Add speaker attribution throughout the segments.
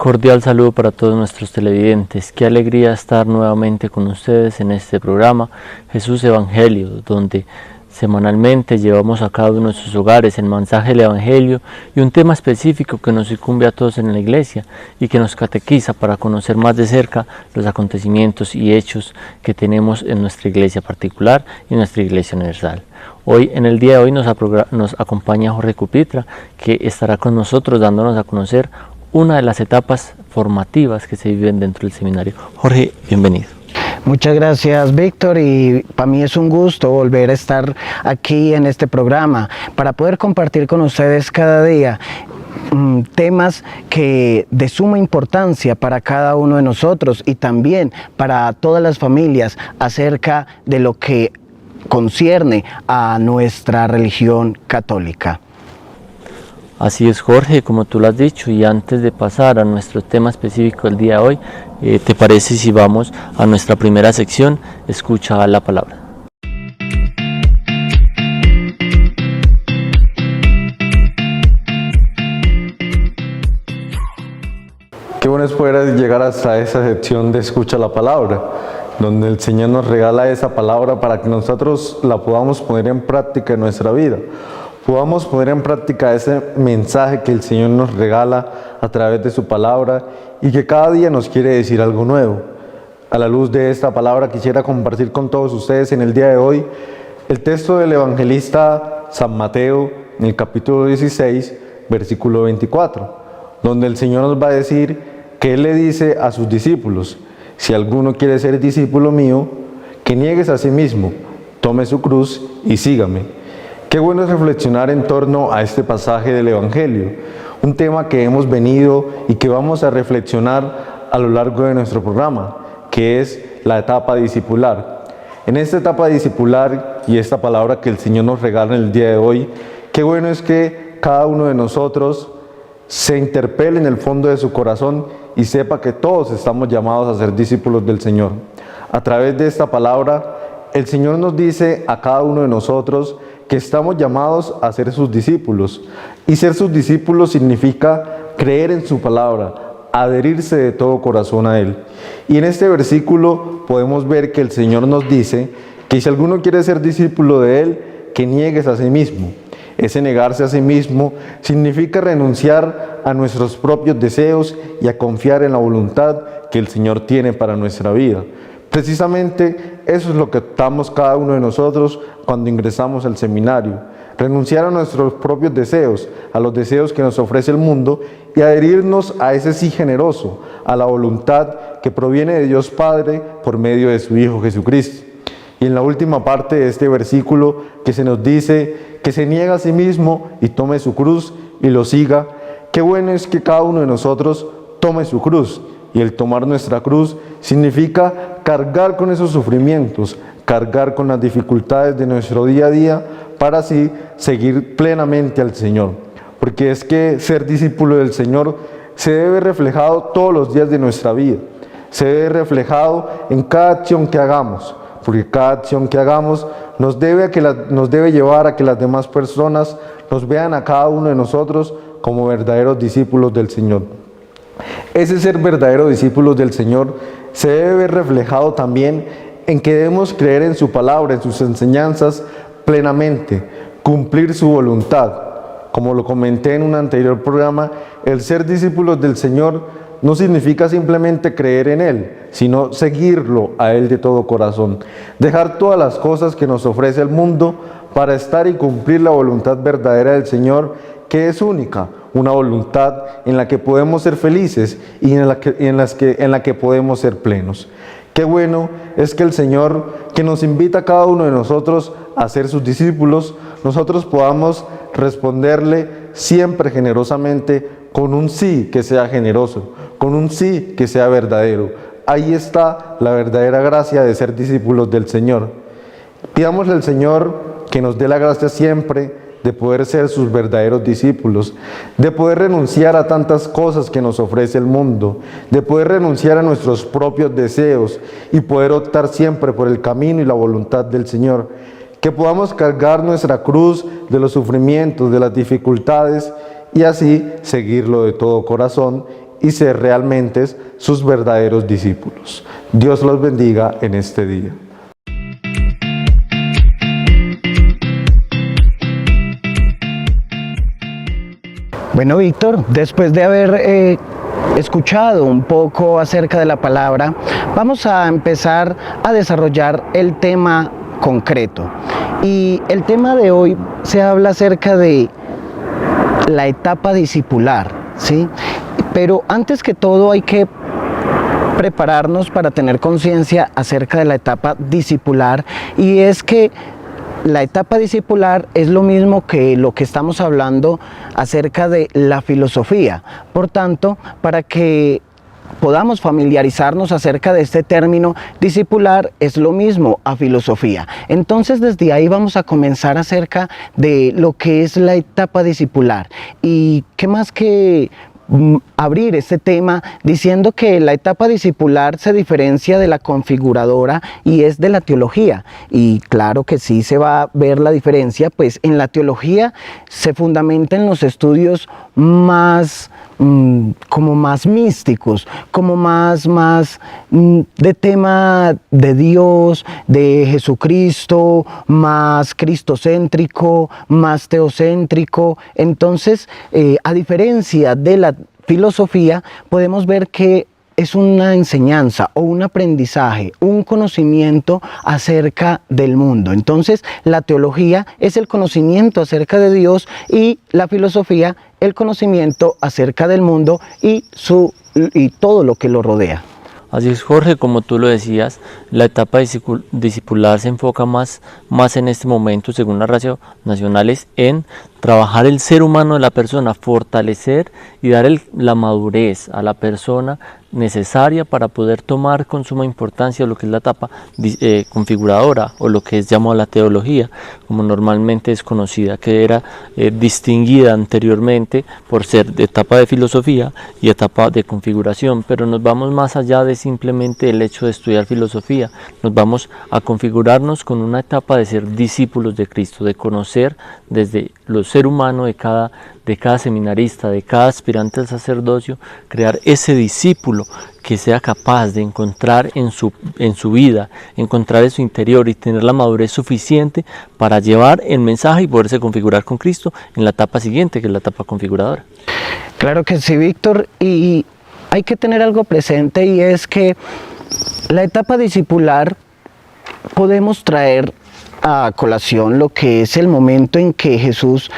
Speaker 1: Cordial saludo para todos nuestros televidentes. Qué alegría estar nuevamente con ustedes en este programa Jesús Evangelio, donde semanalmente llevamos a cada uno de nuestros hogares el mensaje del Evangelio y un tema específico que nos incumbe a todos en la iglesia y que nos catequiza para conocer más de cerca los acontecimientos y hechos que tenemos en nuestra iglesia particular y en nuestra iglesia universal. Hoy, en el día de hoy, nos acompaña Jorge Cupitra, que estará con nosotros dándonos a conocer una de las etapas formativas que se viven dentro del seminario. Jorge, bienvenido.
Speaker 2: Muchas gracias, Víctor, y para mí es un gusto volver a estar aquí en este programa para poder compartir con ustedes cada día temas que de suma importancia para cada uno de nosotros y también para todas las familias acerca de lo que concierne a nuestra religión católica.
Speaker 1: Así es, Jorge, como tú lo has dicho, y antes de pasar a nuestro tema específico del día de hoy, ¿te parece si vamos a nuestra primera sección, Escucha la Palabra?
Speaker 3: Qué bueno es poder llegar hasta esa sección de Escucha la Palabra, donde el Señor nos regala esa palabra para que nosotros la podamos poner en práctica en nuestra vida. Podamos poner en práctica ese mensaje que el Señor nos regala a través de su palabra y que cada día nos quiere decir algo nuevo. A la luz de esta palabra quisiera compartir con todos ustedes en el día de hoy el texto del evangelista San Mateo en el capítulo 16, versículo 24, donde el Señor nos va a decir que Él le dice a sus discípulos: si alguno quiere ser discípulo mío, que niegues a sí mismo, tome su cruz y sígame. Qué bueno es reflexionar en torno a este pasaje del Evangelio, un tema que hemos venido y que vamos a reflexionar a lo largo de nuestro programa, que es la etapa discipular. En esta etapa discipular y esta palabra que el Señor nos regala en el día de hoy, qué bueno es que cada uno de nosotros se interpele en el fondo de su corazón y sepa que todos estamos llamados a ser discípulos del Señor. A través de esta palabra, el Señor nos dice a cada uno de nosotros que estamos llamados a ser sus discípulos. Y ser sus discípulos significa creer en su palabra, adherirse de todo corazón a Él. Y en este versículo podemos ver que el Señor nos dice que si alguno quiere ser discípulo de Él, que niegues a sí mismo. Ese negarse a sí mismo significa renunciar a nuestros propios deseos y a confiar en la voluntad que el Señor tiene para nuestra vida. Precisamente eso es lo que optamos cada uno de nosotros cuando ingresamos al seminario. Renunciar a nuestros propios deseos, a los deseos que nos ofrece el mundo y adherirnos a ese sí generoso, a la voluntad que proviene de Dios Padre por medio de su Hijo Jesucristo. Y en la última parte de este versículo que se nos dice que se niega a sí mismo y tome su cruz y lo siga, qué bueno es que cada uno de nosotros tome su cruz. Y el tomar nuestra cruz significa cargar con esos sufrimientos, cargar con las dificultades de nuestro día a día para así seguir plenamente al Señor. Porque es que ser discípulo del Señor se debe reflejado todos los días de nuestra vida, se debe reflejado en cada acción que hagamos, porque cada acción que hagamos nos debe llevar a que las demás personas nos vean a cada uno de nosotros como verdaderos discípulos del Señor. Ese ser verdadero discípulos del Señor se debe ver reflejado también en que debemos creer en su palabra, en sus enseñanzas plenamente, cumplir su voluntad. Como lo comenté en un anterior programa, el ser discípulos del Señor no significa simplemente creer en Él, sino seguirlo a Él de todo corazón. Dejar todas las cosas que nos ofrece el mundo para estar y cumplir la voluntad verdadera del Señor, que es única, una voluntad en la que podemos ser felices y en la que podemos ser plenos. Qué bueno es que el Señor, que nos invita a cada uno de nosotros a ser sus discípulos, nosotros podamos responderle siempre generosamente con un sí que sea generoso, con un sí que sea verdadero. Ahí está la verdadera gracia de ser discípulos del Señor. Pidámosle al Señor que nos dé la gracia siempre de poder ser sus verdaderos discípulos, de poder renunciar a tantas cosas que nos ofrece el mundo, de poder renunciar a nuestros propios deseos y poder optar siempre por el camino y la voluntad del Señor. Que podamos cargar nuestra cruz de los sufrimientos, de las dificultades y así seguirlo de todo corazón y ser realmente sus verdaderos discípulos. Dios los bendiga en este día.
Speaker 2: Bueno, Víctor, después de haber escuchado un poco acerca de la palabra, vamos a empezar a desarrollar el tema concreto. Y el tema de hoy se habla acerca de la etapa discipular, ¿sí? Pero antes que todo hay que prepararnos para tener conciencia acerca de la etapa discipular, y es que la etapa discipular es lo mismo que lo que estamos hablando acerca de la filosofía. Por tanto, para que podamos familiarizarnos acerca de este término, discipular es lo mismo a filosofía. Entonces, desde ahí vamos a comenzar acerca de lo que es la etapa discipular. Y qué más que abrir este tema diciendo que la etapa discipular se diferencia de la configuradora y es de la teología. Y claro que sí se va a ver la diferencia, pues en la teología se fundamenta en los estudios más como más místicos, como más de tema de Dios, de Jesucristo, más cristocéntrico, más teocéntrico. Entonces, a diferencia de la filosofía, podemos ver que es una enseñanza o un aprendizaje, un conocimiento acerca del mundo. Entonces, la teología es el conocimiento acerca de Dios y la filosofía el conocimiento acerca del mundo y todo lo que lo rodea.
Speaker 1: Así es, Jorge, como tú lo decías, la etapa discipular se enfoca más en este momento, según las ratios nacionales, en trabajar el ser humano de la persona, fortalecer y dar la madurez a la persona necesaria para poder tomar con suma importancia lo que es la etapa configuradora o lo que es llamado la teología, como normalmente es conocida, que era distinguida anteriormente por ser de etapa de filosofía y etapa de configuración, pero nos vamos más allá de simplemente el hecho de estudiar filosofía, nos vamos a configurarnos con una etapa de ser discípulos de Cristo, de conocer desde lo ser humano de cada seminarista, de cada aspirante al sacerdocio, crear ese discípulo que sea capaz de encontrar en su vida, encontrar en su interior y tener la madurez suficiente para llevar el mensaje y poderse configurar con Cristo en la etapa siguiente, que es la etapa configuradora.
Speaker 2: Claro que sí, Víctor, y hay que tener algo presente, y es que la etapa discipular podemos traer a colación lo que es el momento en que Jesús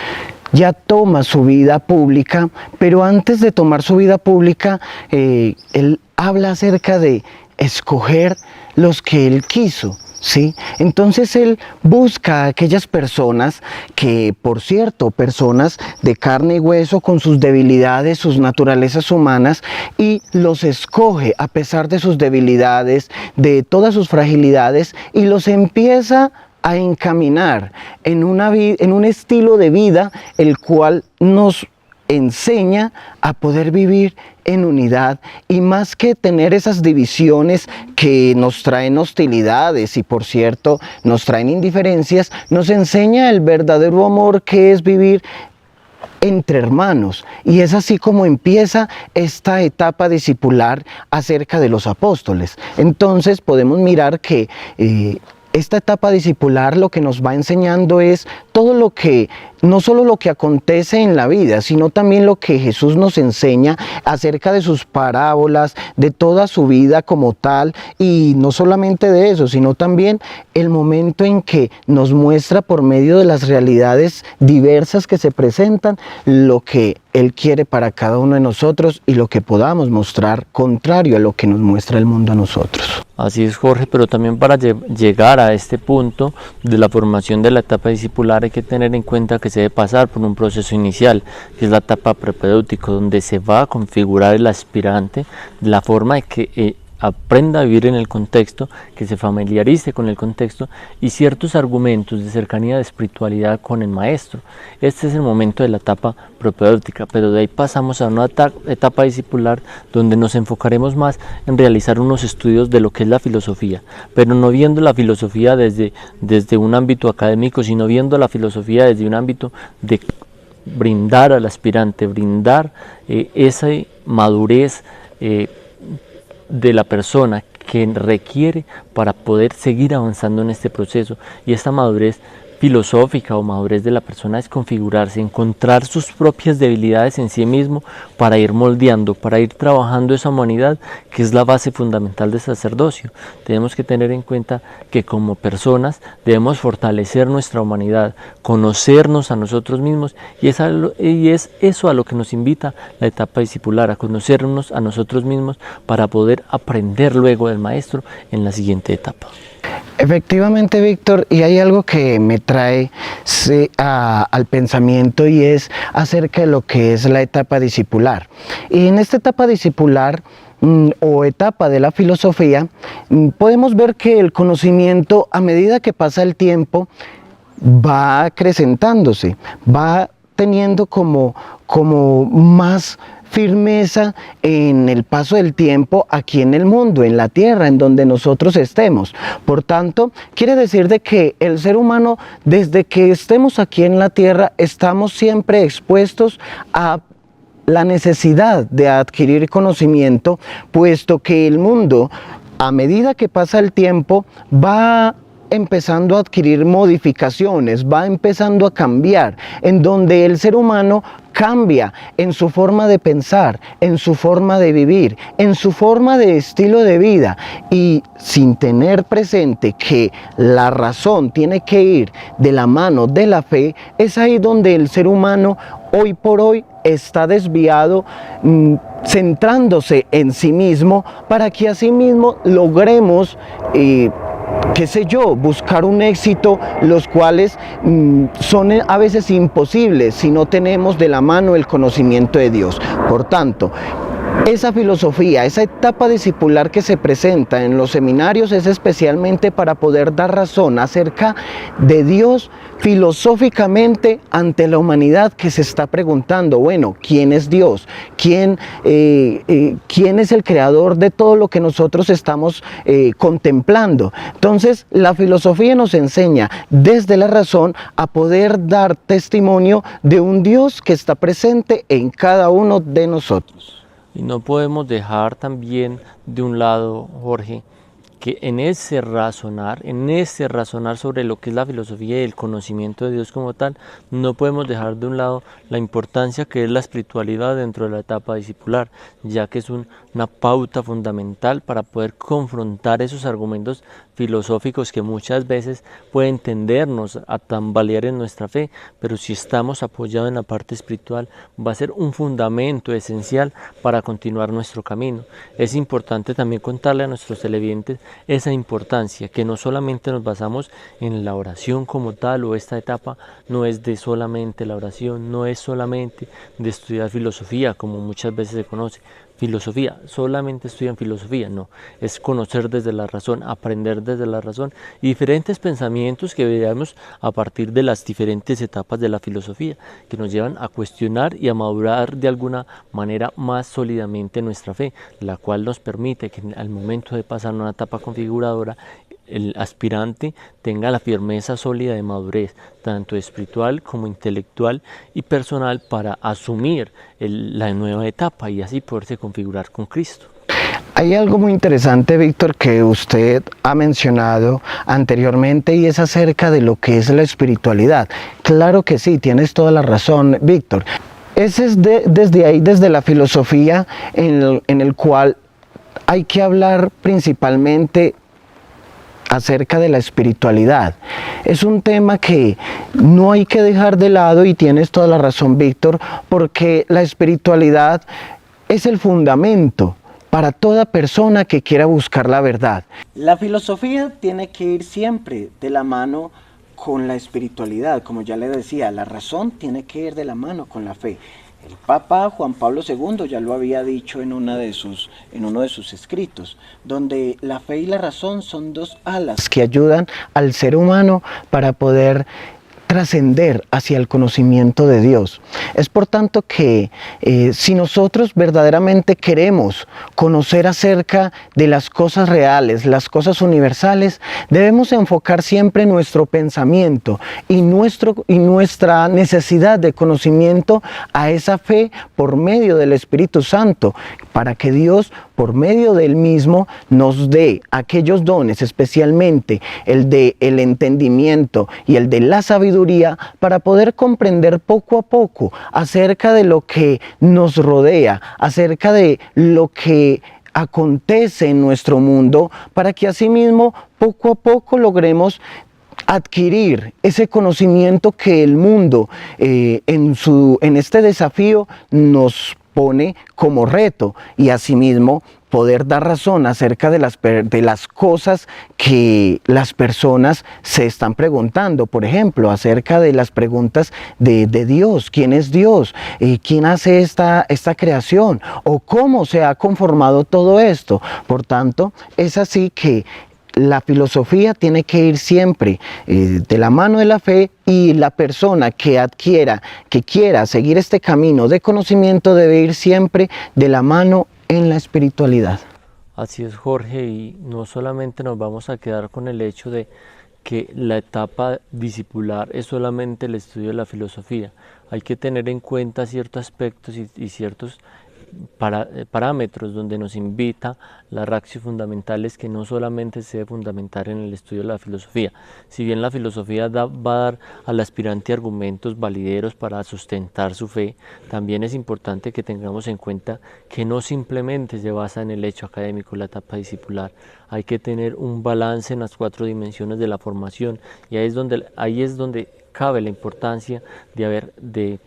Speaker 2: ya toma su vida pública, pero antes de tomar su vida pública, él habla acerca de escoger los que él quiso, ¿sí? Entonces él busca a aquellas personas que, por cierto, personas de carne y hueso con sus debilidades, sus naturalezas humanas, y los escoge a pesar de sus debilidades, de todas sus fragilidades, y los empieza a encaminar en un estilo de vida el cual nos enseña a poder vivir en unidad, y más que tener esas divisiones que nos traen hostilidades y, por cierto, nos traen indiferencias, nos enseña el verdadero amor, que es vivir entre hermanos. Y es así como empieza esta etapa discipular acerca de los apóstoles. Entonces podemos mirar que esta etapa discipular lo que nos va enseñando es todo lo que, no solo lo que acontece en la vida, sino también lo que Jesús nos enseña acerca de sus parábolas, de toda su vida como tal, y no solamente de eso, sino también el momento en que nos muestra por medio de las realidades diversas que se presentan lo que Él quiere para cada uno de nosotros y lo que podamos mostrar contrario a lo que nos muestra el mundo a nosotros.
Speaker 1: Así es, Jorge, pero también para llegar a este punto de la formación de la etapa discipular hay que tener en cuenta que se debe pasar por un proceso inicial, que es la etapa propedéutica, donde se va a configurar el aspirante de la forma de que aprenda a vivir en el contexto, que se familiarice con el contexto y ciertos argumentos de cercanía de espiritualidad con el maestro. Este es el momento de la etapa propedéutica, pero de ahí pasamos a una etapa discipular donde nos enfocaremos más en realizar unos estudios de lo que es la filosofía, pero no viendo la filosofía desde un ámbito académico, sino viendo la filosofía desde un ámbito de brindar al aspirante, brindar madurez de la persona que requiere para poder seguir avanzando en este proceso. Y esta madurez filosófica o madurez de la persona es configurarse, encontrar sus propias debilidades en sí mismo para ir moldeando, para ir trabajando esa humanidad que es la base fundamental del sacerdocio. Tenemos que tener en cuenta que como personas debemos fortalecer nuestra humanidad, conocernos a nosotros mismos, y es eso a lo que nos invita la etapa discipular, a conocernos a nosotros mismos para poder aprender luego del maestro en la siguiente etapa.
Speaker 2: Efectivamente, Víctor, y hay algo que me trae al pensamiento, y es acerca de lo que es la etapa discipular. Y en esta etapa discipular o etapa de la filosofía, podemos ver que el conocimiento, a medida que pasa el tiempo, va acrecentándose, va teniendo como más firmeza en el paso del tiempo aquí en el mundo, en la tierra, en donde nosotros estemos. Por tanto, quiere decir de que el ser humano, desde que estemos aquí en la tierra, estamos siempre expuestos a la necesidad de adquirir conocimiento, puesto que el mundo, a medida que pasa el tiempo, va empezando a adquirir modificaciones, va empezando a cambiar, en donde el ser humano cambia en su forma de pensar, en su forma de vivir, en su forma de estilo de vida, y sin tener presente que la razón tiene que ir de la mano de la fe, es ahí donde el ser humano hoy por hoy está desviado, centrándose en sí mismo, para que así mismo logremos qué sé yo, buscar un éxito, los cuales son a veces imposibles si no tenemos de la mano el conocimiento de Dios. Por tanto, esa filosofía, esa etapa discipular que se presenta en los seminarios es especialmente para poder dar razón acerca de Dios filosóficamente ante la humanidad que se está preguntando, bueno, ¿quién es Dios? ¿Quién es el creador de todo lo que nosotros estamos contemplando? Entonces, la filosofía nos enseña desde la razón a poder dar testimonio de un Dios que está presente en cada uno de nosotros.
Speaker 1: Y no podemos dejar también de un lado, Jorge, que en ese razonar sobre lo que es la filosofía y el conocimiento de Dios como tal, no podemos dejar de un lado la importancia que es la espiritualidad dentro de la etapa discipular, ya que es una pauta fundamental para poder confrontar esos argumentos filosóficos que muchas veces pueden tendernos a tambalear en nuestra fe, pero si estamos apoyados en la parte espiritual va a ser un fundamento esencial para continuar nuestro camino. Es importante también contarle a nuestros televidentes esa importancia, que no solamente nos basamos en la oración como tal, o esta etapa no es de solamente la oración, no es solamente de estudiar filosofía como muchas veces se conoce. Filosofía, solamente estudian filosofía, no, es conocer desde la razón, aprender desde la razón, y diferentes pensamientos que veamos a partir de las diferentes etapas de la filosofía, que nos llevan a cuestionar y a madurar de alguna manera más sólidamente nuestra fe, la cual nos permite que al momento de pasar una etapa configuradora, el aspirante tenga la firmeza sólida de madurez, tanto espiritual como intelectual y personal, para asumir la nueva etapa y así poderse configurar con Cristo.
Speaker 2: Hay algo muy interesante, Víctor, que usted ha mencionado anteriormente, y es acerca de lo que es la espiritualidad. Claro que sí, tienes toda la razón, Víctor. Ese es desde ahí, desde la filosofía, en el cual hay que hablar principalmente acerca de la espiritualidad. Es un tema que no hay que dejar de lado, y tienes toda la razón, Víctor, porque la espiritualidad es el fundamento para toda persona que quiera buscar la verdad. La filosofía tiene que ir siempre de la mano con la espiritualidad, como ya le decía, la razón tiene que ir de la mano con la fe. El Papa Juan Pablo II ya lo había dicho en uno de sus escritos, donde la fe y la razón son dos alas que ayudan al ser humano para poder trascender hacia el conocimiento de Dios. Es por tanto que si nosotros verdaderamente queremos conocer acerca de las cosas reales, las cosas universales, debemos enfocar siempre nuestro pensamiento y nuestra necesidad de conocimiento a esa fe por medio del Espíritu Santo, para que Dios, por medio del mismo, nos dé aquellos dones, especialmente el de el entendimiento y el de la sabiduría, para poder comprender poco a poco acerca de lo que nos rodea, acerca de lo que acontece en nuestro mundo, para que asimismo poco a poco logremos adquirir ese conocimiento que el mundo en este desafío nos pone como reto, y asimismo poder dar razón acerca de las cosas que las personas se están preguntando. Por ejemplo, acerca de las preguntas de Dios. ¿Quién es Dios? ¿Quién hace esta creación? ¿O cómo se ha conformado todo esto? Por tanto, es así que la filosofía tiene que ir siempre de la mano de la fe, y la persona que quiera seguir este camino de conocimiento debe ir siempre de la mano en la espiritualidad.
Speaker 1: Así es, Jorge, y no solamente nos vamos a quedar con el hecho de que la etapa discipular es solamente el estudio de la filosofía. Hay que tener en cuenta ciertos aspectos y ciertos parámetros donde nos invita la ratio fundamental, es que no solamente se debe fundamentar en el estudio de la filosofía. Si bien la filosofía va a dar al aspirante argumentos valideros para sustentar su fe, también es importante que tengamos en cuenta que no simplemente se basa en el hecho académico la etapa discipular. Hay que tener un balance en las 4 dimensiones de la formación, y ahí es donde cabe la importancia de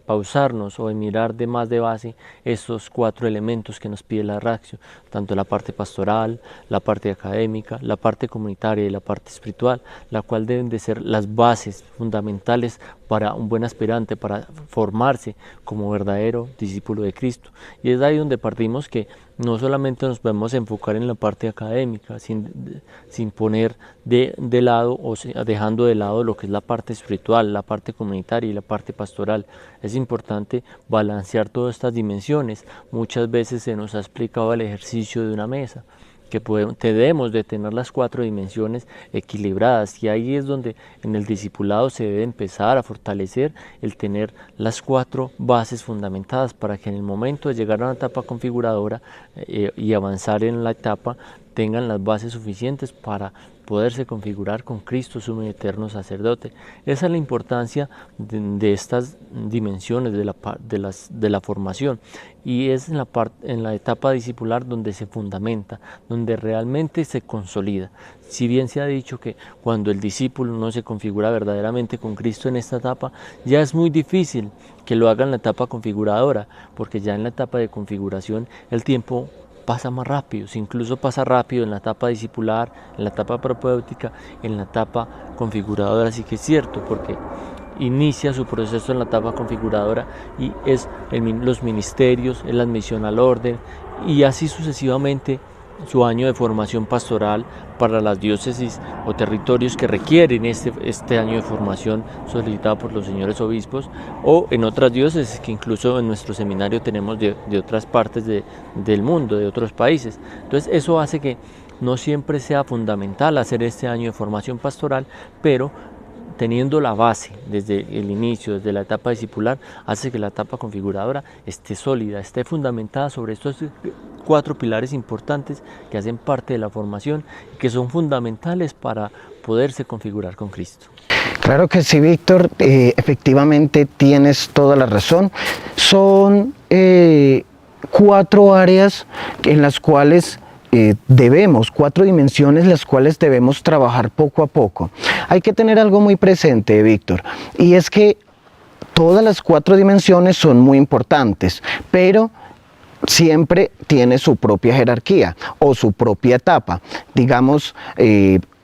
Speaker 1: pausarnos o de mirar de más de base estos 4 elementos que nos pide la ratio, tanto la parte pastoral, la parte académica, la parte comunitaria y la parte espiritual, la cual deben de ser las bases fundamentales para un buen aspirante, para formarse como verdadero discípulo de Cristo. Y es ahí donde partimos, que no solamente nos podemos enfocar en la parte académica, sin poner de lado o dejando de lado lo que es la parte espiritual, la parte comunitaria y la parte pastoral. Es importante balancear todas estas dimensiones. Muchas veces se nos ha explicado el ejercicio de una mesa, que debemos de tener las 4 dimensiones equilibradas, y ahí es donde en el discipulado se debe empezar a fortalecer el tener las 4 bases fundamentadas, para que en el momento de llegar a una etapa configuradora y avanzar en la etapa, tengan las bases suficientes para poderse configurar con Cristo, sumo y eterno sacerdote. Esa es la importancia de estas dimensiones de la formación, y es en la etapa discipular donde se fundamenta, donde realmente se consolida. Si bien se ha dicho que cuando el discípulo no se configura verdaderamente con Cristo en esta etapa, ya es muy difícil que lo haga en la etapa configuradora, porque ya en la etapa de configuración el tiempo pasa más rápido, incluso pasa rápido en la etapa discipular, en la etapa propéutica, en la etapa configuradora. Así que es cierto, porque inicia su proceso en la etapa configuradora, y es los ministerios, es la admisión al orden, y así sucesivamente su año de formación pastoral para las diócesis o territorios que requieren este año de formación solicitado por los señores obispos, o en otras diócesis que incluso en nuestro seminario tenemos de otras partes del mundo, de otros países. Entonces eso hace que no siempre sea fundamental hacer este año de formación pastoral, pero teniendo la base desde el inicio, desde la etapa discipular, hace que la etapa configuradora esté sólida, esté fundamentada sobre estos 4 pilares importantes que hacen parte de la formación y que son fundamentales para poderse configurar con Cristo.
Speaker 2: Claro que sí, Víctor, efectivamente tienes toda la razón. Son 4 áreas en las cuales 4 dimensiones las cuales debemos trabajar poco a poco. Hay que tener algo muy presente, Víctor, y es que todas las 4 dimensiones son muy importantes, pero siempre tiene su propia jerarquía o su propia etapa. Digamos,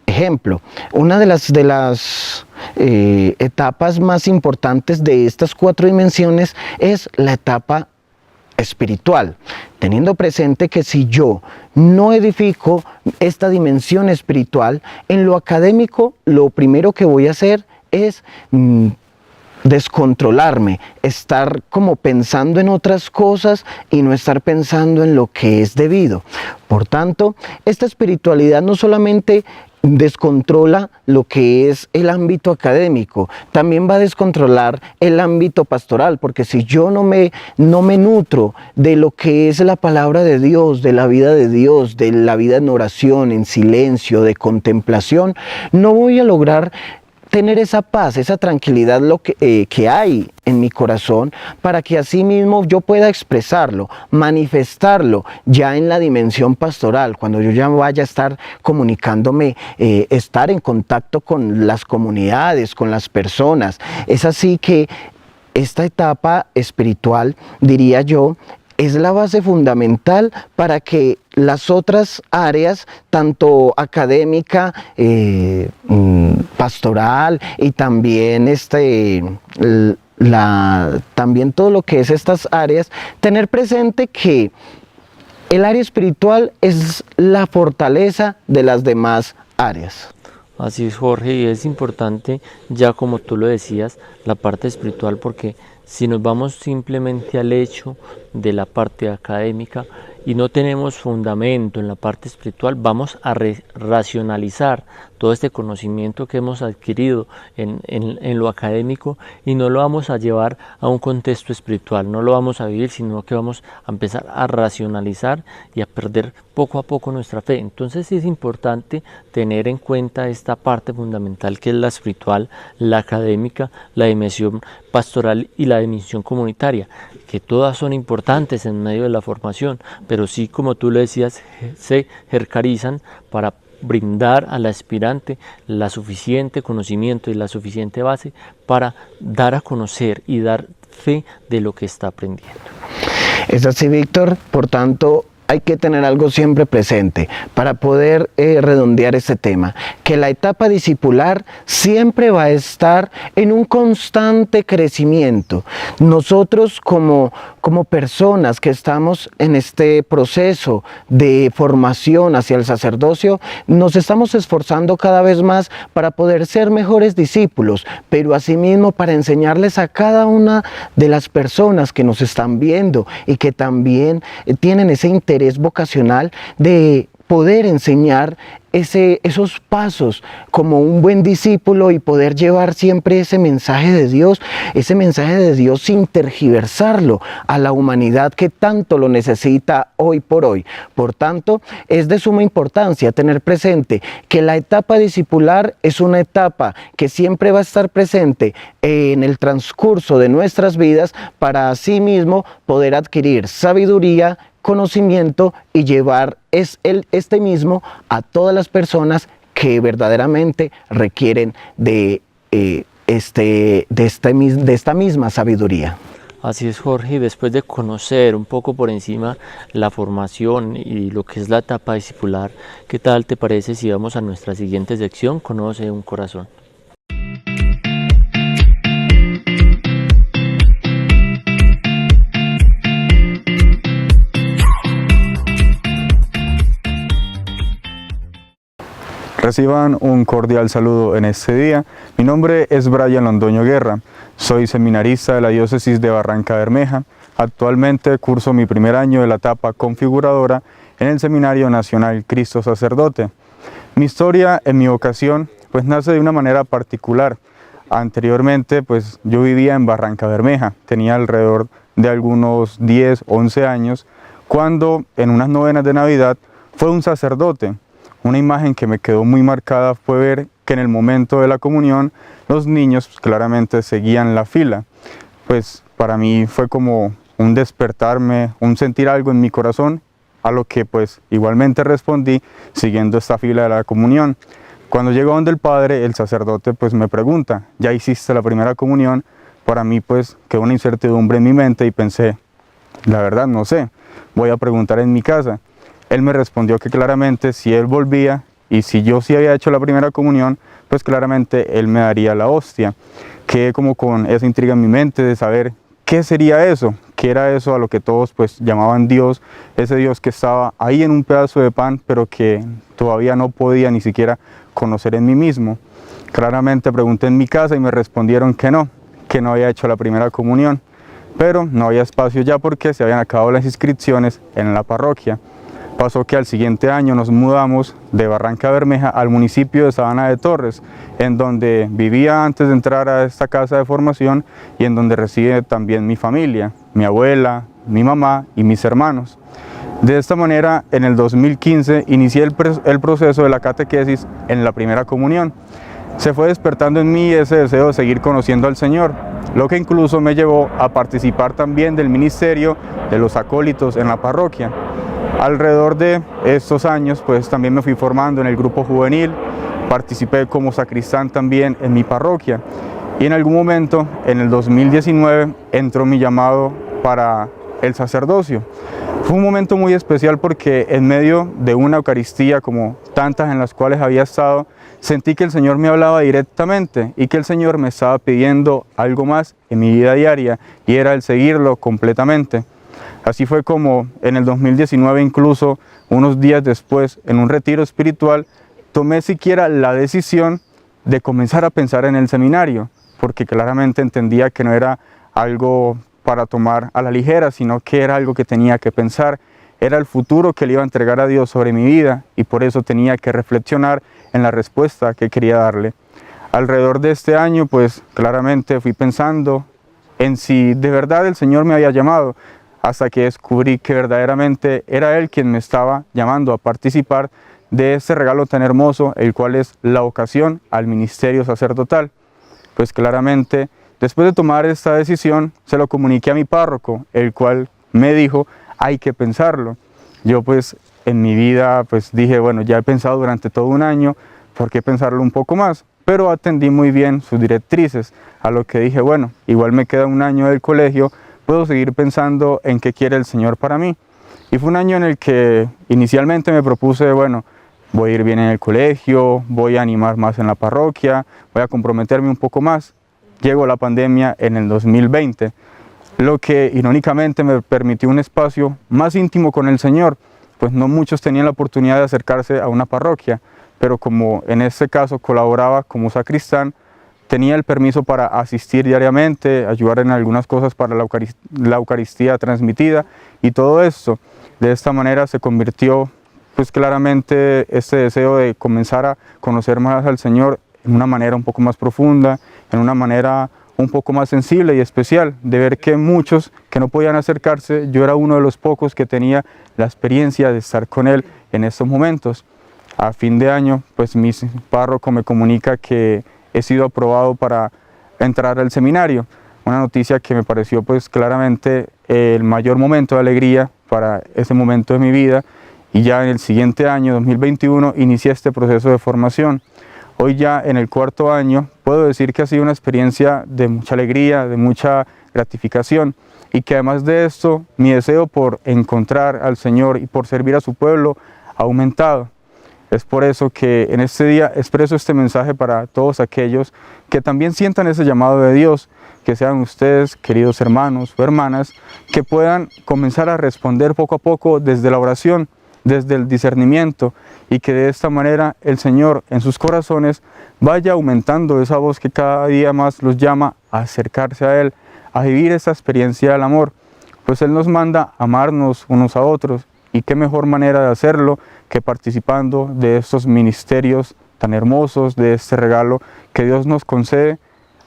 Speaker 2: ejemplo, una de las etapas más importantes de estas 4 dimensiones es la etapa espiritual, teniendo presente que si yo no edifico esta dimensión espiritual, en lo académico lo primero que voy a hacer es descontrolarme, estar como pensando en otras cosas y no estar pensando en lo que es debido. Por tanto, esta espiritualidad no solamente descontrola lo que es el ámbito académico, también va a descontrolar el ámbito pastoral, porque si yo no me nutro de lo que es la palabra de Dios, de la vida de Dios, de la vida en oración, en silencio, de contemplación, no voy a lograr tener esa paz, esa tranquilidad que hay en mi corazón, para que así mismo yo pueda expresarlo, manifestarlo ya en la dimensión pastoral, cuando yo ya vaya a estar comunicándome, estar en contacto con las comunidades, con las personas. Es así que esta etapa espiritual, diría yo, es la base fundamental para que las otras áreas, tanto académica, pastoral y también también todo lo que es estas áreas, tener presente que el área espiritual es la fortaleza de las demás áreas.
Speaker 1: Así es, Jorge, y es importante, ya como tú lo decías, la parte espiritual, porque si nos vamos simplemente al hecho de la parte académica y no tenemos fundamento en la parte espiritual, vamos a racionalizar todo este conocimiento que hemos adquirido en lo académico y no lo vamos a llevar a un contexto espiritual, no lo vamos a vivir, sino que vamos a empezar a racionalizar y a perder poco a poco nuestra fe. Entonces sí es importante tener en cuenta esta parte fundamental que es la espiritual, la académica, la dimensión pastoral y la dimensión comunitaria, que todas son importantes en medio de la formación, pero sí, como tú lo decías, se jerarquizan para brindar al aspirante la suficiente conocimiento y la suficiente base para dar a conocer y dar fe de lo que está aprendiendo.
Speaker 2: Es así, Víctor. Por tanto, hay que tener algo siempre presente para poder redondear este tema, que la etapa discipular siempre va a estar en un constante crecimiento. Nosotros como personas que estamos en este proceso de formación hacia el sacerdocio, nos estamos esforzando cada vez más para poder ser mejores discípulos, pero asimismo para enseñarles a cada una de las personas que nos están viendo y que también tienen ese interés vocacional de poder enseñar esos pasos como un buen discípulo y poder llevar siempre ese mensaje de Dios sin tergiversarlo a la humanidad que tanto lo necesita hoy por hoy. Por tanto, es de suma importancia tener presente que la etapa discipular es una etapa que siempre va a estar presente en el transcurso de nuestras vidas para así mismo poder adquirir sabiduría, conocimiento y llevar este mismo a todas las personas que verdaderamente requieren de esta misma sabiduría.
Speaker 1: Así es, Jorge, después de conocer un poco por encima la formación y lo que es la etapa discipular, ¿qué tal te parece si vamos a nuestra siguiente sección, Conoce un corazón?
Speaker 4: Reciban un cordial saludo en este día. Mi nombre es Brian Londoño Guerra, soy seminarista de la diócesis de Barrancabermeja. Actualmente curso mi primer año de la etapa configuradora en el Seminario Nacional Cristo Sacerdote. Mi historia en mi vocación pues nace de una manera particular. Anteriormente pues yo vivía en Barrancabermeja, tenía alrededor de algunos 10, 11 años, cuando en unas novenas de Navidad fue un sacerdote. Una imagen que me quedó muy marcada fue ver que en el momento de la comunión los niños claramente seguían la fila. Pues para mí fue como un despertarme, un sentir algo en mi corazón, a lo que pues igualmente respondí siguiendo esta fila de la comunión. Cuando llegó donde el padre, el sacerdote pues me pregunta, ¿ya hiciste la primera comunión? Para mí pues quedó una incertidumbre en mi mente y pensé, la verdad no sé, voy a preguntar en mi casa. Él me respondió que claramente si él volvía y si yo sí había hecho la primera comunión, pues claramente él me daría la hostia. Quedé como con esa intriga en mi mente de saber qué sería eso, qué era eso a lo que todos pues llamaban Dios, ese Dios que estaba ahí en un pedazo de pan, pero que todavía no podía ni siquiera conocer en mí mismo. Claramente pregunté en mi casa y me respondieron que no había hecho la primera comunión, pero no había espacio ya porque se habían acabado las inscripciones en la parroquia. Pasó que al siguiente año nos mudamos de Barranca Bermeja al municipio de Sabana de Torres, en donde vivía antes de entrar a esta casa de formación y en donde reside también mi familia, mi abuela, mi mamá y mis hermanos. De esta manera, en el 2015 inicié el proceso de la catequesis en la primera comunión. Se fue despertando en mí ese deseo de seguir conociendo al Señor, lo que incluso me llevó a participar también del ministerio de los acólitos en la parroquia. Alrededor de estos años, pues también me fui formando en el grupo juvenil, participé como sacristán también en mi parroquia y en algún momento, en el 2019, entró mi llamado para el sacerdocio. Fue un momento muy especial porque en medio de una Eucaristía como tantas en las cuales había estado, sentí que el Señor me hablaba directamente y que el Señor me estaba pidiendo algo más en mi vida diaria y era el seguirlo completamente. Así fue como en el 2019, incluso unos días después, en un retiro espiritual, tomé siquiera la decisión de comenzar a pensar en el seminario, porque claramente entendía que no era algo para tomar a la ligera, sino que era algo que tenía que pensar, era el futuro que le iba a entregar a Dios sobre mi vida y por eso tenía que reflexionar en la respuesta que quería darle. Alrededor de este año, pues claramente fui pensando en si de verdad el Señor me había llamado, hasta que descubrí que verdaderamente era Él quien me estaba llamando a participar de este regalo tan hermoso, el cual es la vocación al ministerio sacerdotal. Pues claramente, después de tomar esta decisión, se lo comuniqué a mi párroco, el cual me dijo, hay que pensarlo. Yo pues en mi vida pues dije, bueno, ya he pensado durante todo un año, ¿por qué pensarlo un poco más? Pero atendí muy bien sus directrices, a lo que dije, bueno, igual me queda un año del colegio, puedo seguir pensando en qué quiere el Señor para mí. Y fue un año en el que inicialmente me propuse, bueno, voy a ir bien en el colegio, voy a animar más en la parroquia, voy a comprometerme un poco más. Llegó la pandemia en el 2020, lo que irónicamente me permitió un espacio más íntimo con el Señor, pues no muchos tenían la oportunidad de acercarse a una parroquia, pero como en este caso colaboraba como sacristán, tenía el permiso para asistir diariamente, ayudar en algunas cosas para la Eucaristía transmitida y todo esto. De esta manera se convirtió pues claramente este deseo de comenzar a conocer más al Señor en una manera un poco más profunda, en una manera un poco más sensible y especial, de ver que muchos que no podían acercarse, yo era uno de los pocos que tenía la experiencia de estar con Él en estos momentos. A fin de año, pues mi párroco me comunica que he sido aprobado para entrar al seminario, una noticia que me pareció pues claramente el mayor momento de alegría para ese momento de mi vida y ya en el siguiente año, 2021, inicié este proceso de formación. Hoy ya en el cuarto año puedo decir que ha sido una experiencia de mucha alegría, de mucha gratificación y que además de esto mi deseo por encontrar al Señor y por servir a su pueblo ha aumentado. Es por eso que en este día expreso este mensaje para todos aquellos que también sientan ese llamado de Dios, que sean ustedes, queridos hermanos o hermanas, que puedan comenzar a responder poco a poco desde la oración, desde el discernimiento, y que de esta manera el Señor en sus corazones vaya aumentando esa voz que cada día más los llama a acercarse a Él, a vivir esa experiencia del amor, pues Él nos manda a amarnos unos a otros, y qué mejor manera de hacerlo que participando de estos ministerios tan hermosos, de este regalo que Dios nos concede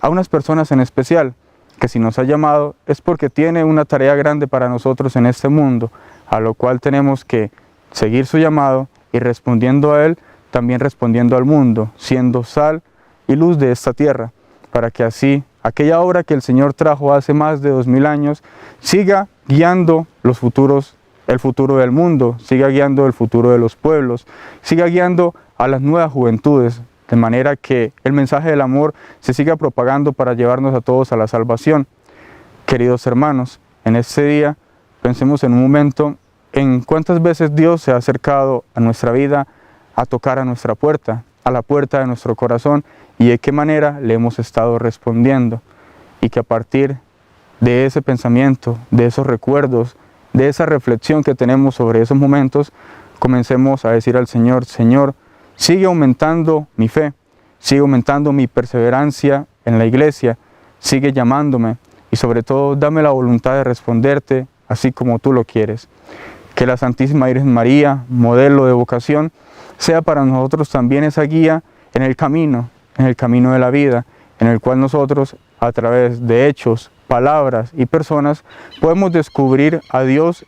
Speaker 4: a unas personas en especial, que si nos ha llamado es porque tiene una tarea grande para nosotros en este mundo, a lo cual tenemos que seguir su llamado y respondiendo a Él, también respondiendo al mundo, siendo sal y luz de esta tierra, para que así aquella obra que el Señor trajo hace más de 2000 años siga guiando el futuro del mundo, siga guiando el futuro de los pueblos, siga guiando a las nuevas juventudes, de manera que el mensaje del amor se siga propagando para llevarnos a todos a la salvación. Queridos hermanos, en este día pensemos en un momento en cuántas veces Dios se ha acercado a nuestra vida a tocar a nuestra puerta, a la puerta de nuestro corazón, y de qué manera le hemos estado respondiendo, y que a partir de ese pensamiento, de esos recuerdos, de esa reflexión que tenemos sobre esos momentos, comencemos a decir al Señor, Señor, sigue aumentando mi fe, sigue aumentando mi perseverancia en la iglesia, sigue llamándome y sobre todo dame la voluntad de responderte así como tú lo quieres. Que la Santísima Virgen María, modelo de vocación, sea para nosotros también esa guía en el camino de la vida, en el cual nosotros, a través de hechos, palabras y personas, podemos descubrir a Dios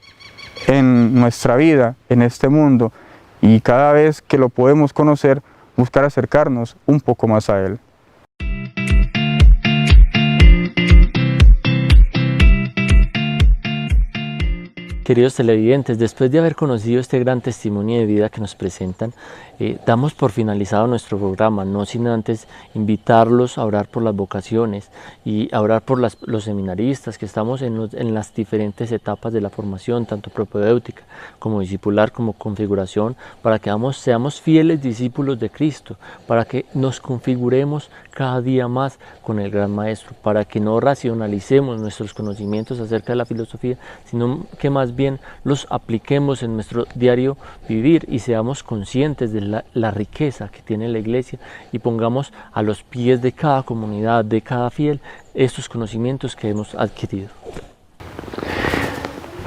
Speaker 4: en nuestra vida, en este mundo, y cada vez que lo podemos conocer, buscar acercarnos un poco más a Él.
Speaker 1: Queridos televidentes, después de haber conocido este gran testimonio de vida que nos presentan, damos por finalizado nuestro programa, no sin antes invitarlos a orar por las vocaciones y a orar por los seminaristas que estamos en las diferentes etapas de la formación, tanto propedéutica como discipular, como configuración, para que seamos fieles discípulos de Cristo, para que nos configuremos cada día más con el Gran Maestro, para que no racionalicemos nuestros conocimientos acerca de la filosofía, sino que más bien los apliquemos en nuestro diario vivir y seamos conscientes de la riqueza que tiene la Iglesia y pongamos a los pies de cada comunidad, de cada fiel, estos conocimientos que hemos adquirido.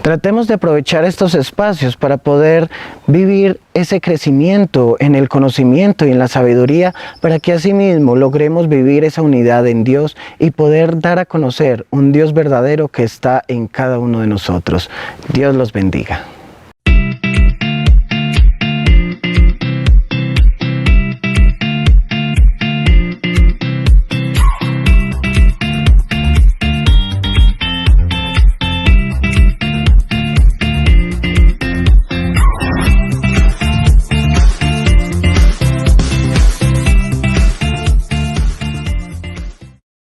Speaker 2: Tratemos de aprovechar estos espacios para poder vivir ese crecimiento en el conocimiento y en la sabiduría, para que asimismo logremos vivir esa unidad en Dios y poder dar a conocer un Dios verdadero que está en cada uno de nosotros. Dios los bendiga.